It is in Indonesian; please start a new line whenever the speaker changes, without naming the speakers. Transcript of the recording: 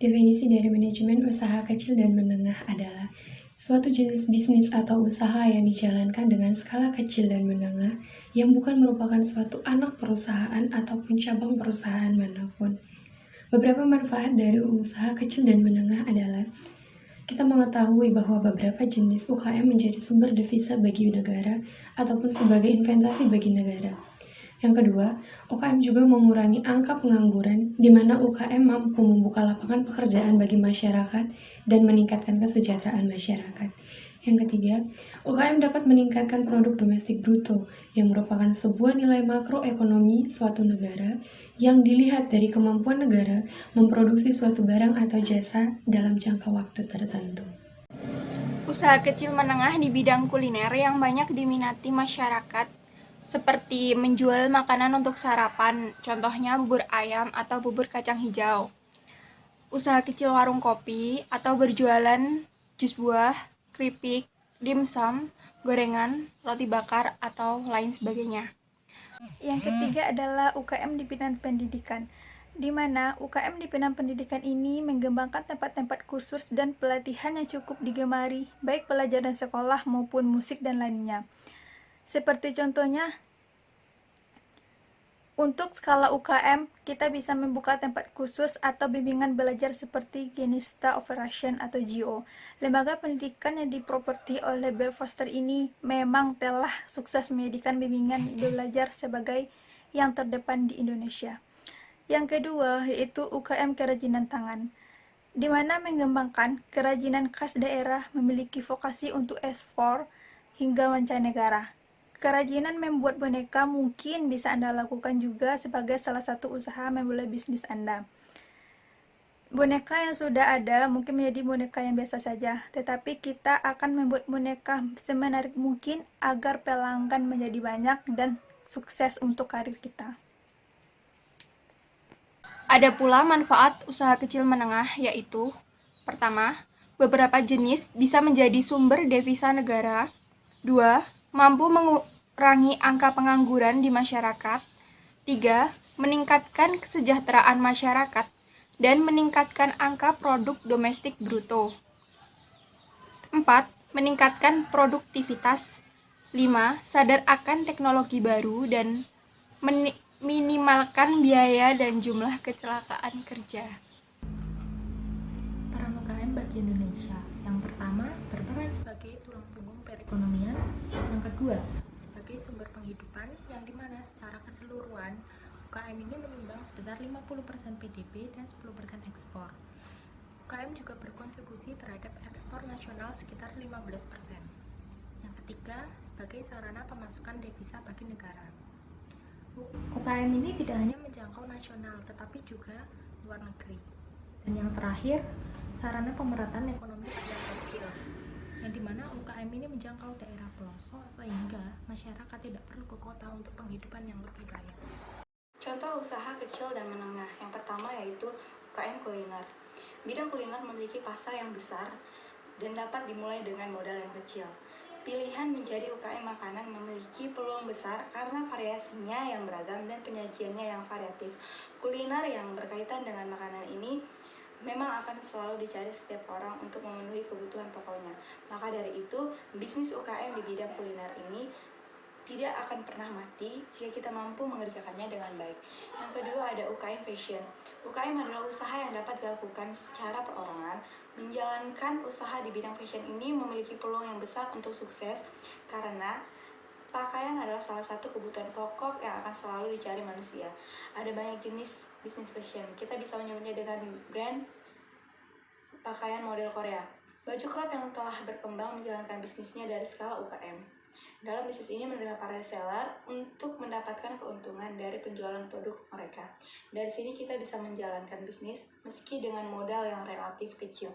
Definisi dari manajemen usaha kecil dan menengah adalah suatu jenis bisnis atau usaha yang dijalankan dengan skala kecil dan menengah yang bukan merupakan suatu anak perusahaan ataupun cabang perusahaan manapun. Beberapa manfaat dari usaha kecil dan menengah adalah kita mengetahui bahwa beberapa jenis UKM menjadi sumber devisa bagi negara ataupun sebagai investasi bagi negara. Yang kedua, UKM juga mengurangi angka pengangguran, di mana UKM mampu membuka lapangan pekerjaan bagi masyarakat dan meningkatkan kesejahteraan masyarakat. Yang ketiga, UKM dapat meningkatkan produk domestik bruto, yang merupakan sebuah nilai makroekonomi suatu negara yang dilihat dari kemampuan negara memproduksi suatu barang atau jasa dalam jangka waktu tertentu.
Usaha kecil menengah di bidang kuliner yang banyak diminati masyarakat seperti menjual makanan untuk sarapan, contohnya bubur ayam atau bubur kacang hijau. Usaha kecil warung kopi atau berjualan jus buah, keripik, dimsum, gorengan, roti bakar, atau lain sebagainya. Yang ketiga adalah UKM di bidang pendidikan, di mana UKM di bidang pendidikan ini mengembangkan tempat-tempat kursus dan pelatihan yang cukup digemari, baik pelajaran sekolah maupun musik dan lainnya. Seperti contohnya, untuk skala UKM, kita bisa membuka tempat khusus atau bimbingan belajar seperti Genista Operation atau GO. Lembaga pendidikan yang diproperti oleh Bell Foster ini memang telah sukses menyediakan bimbingan belajar sebagai yang terdepan di Indonesia. Yang kedua yaitu UKM kerajinan tangan, di mana mengembangkan kerajinan khas daerah memiliki vokasi untuk ekspor hingga mancanegara. Kerajinan membuat boneka mungkin bisa Anda lakukan juga sebagai salah satu usaha memulai bisnis Anda. Boneka yang sudah ada mungkin menjadi boneka yang biasa saja, tetapi kita akan membuat boneka semenarik mungkin agar pelanggan menjadi banyak dan sukses untuk karir kita. Ada pula manfaat usaha kecil menengah, yaitu pertama, beberapa jenis bisa menjadi sumber devisa negara. 2. Mampu mengurangi angka pengangguran di masyarakat. 3. Meningkatkan kesejahteraan masyarakat dan meningkatkan angka produk domestik bruto. 4. Meningkatkan produktivitas. 5. Sadar akan teknologi baru dan minimalkan biaya dan jumlah kecelakaan kerja.
Peran UKM bagi Indonesia. Yang pertama, berperan sebagai tulang punggung perekonomian. Yang kedua, sebagai sumber penghidupan, yang dimana secara keseluruhan UKM ini menyumbang sebesar 50% PDB dan 10% ekspor. UKM juga berkontribusi terhadap ekspor nasional sekitar 15%. Yang ketiga, sebagai sarana pemasukan devisa bagi negara. UKM ini tidak hanya menjangkau nasional, tetapi juga luar negeri. Dan yang terakhir, sarana pemerataan ekonomi rakyat kecil, yang dimana UKM ini menjangkau daerah pelosok sehingga masyarakat tidak perlu ke kota untuk penghidupan yang lebih layak.
Contoh usaha kecil dan menengah, yang pertama yaitu UKM kuliner. Bidang kuliner memiliki pasar yang besar dan dapat dimulai dengan modal yang kecil. Pilihan menjadi UKM makanan memiliki peluang besar karena variasinya yang beragam dan penyajiannya yang variatif. Kuliner yang berkaitan dengan makanan ini memang akan selalu dicari setiap orang untuk memenuhi kebutuhan pokoknya. Maka dari itu, bisnis UKM di bidang kuliner ini tidak akan pernah mati jika kita mampu mengerjakannya dengan baik. Yang kedua ada UKM Fashion. UKM adalah usaha yang dapat dilakukan secara perorangan. Menjalankan usaha di bidang fashion ini memiliki peluang yang besar untuk sukses karena pakaian adalah salah satu kebutuhan pokok yang akan selalu dicari manusia. Ada banyak jenis bisnis fashion. Kita bisa menyebutnya dengan brand pakaian model Korea. Baju crop yang telah berkembang menjalankan bisnisnya dari skala UKM. Dalam bisnis ini menerima para reseller untuk mendapatkan keuntungan dari penjualan produk mereka. Dari sini kita bisa menjalankan bisnis meski dengan modal yang relatif kecil.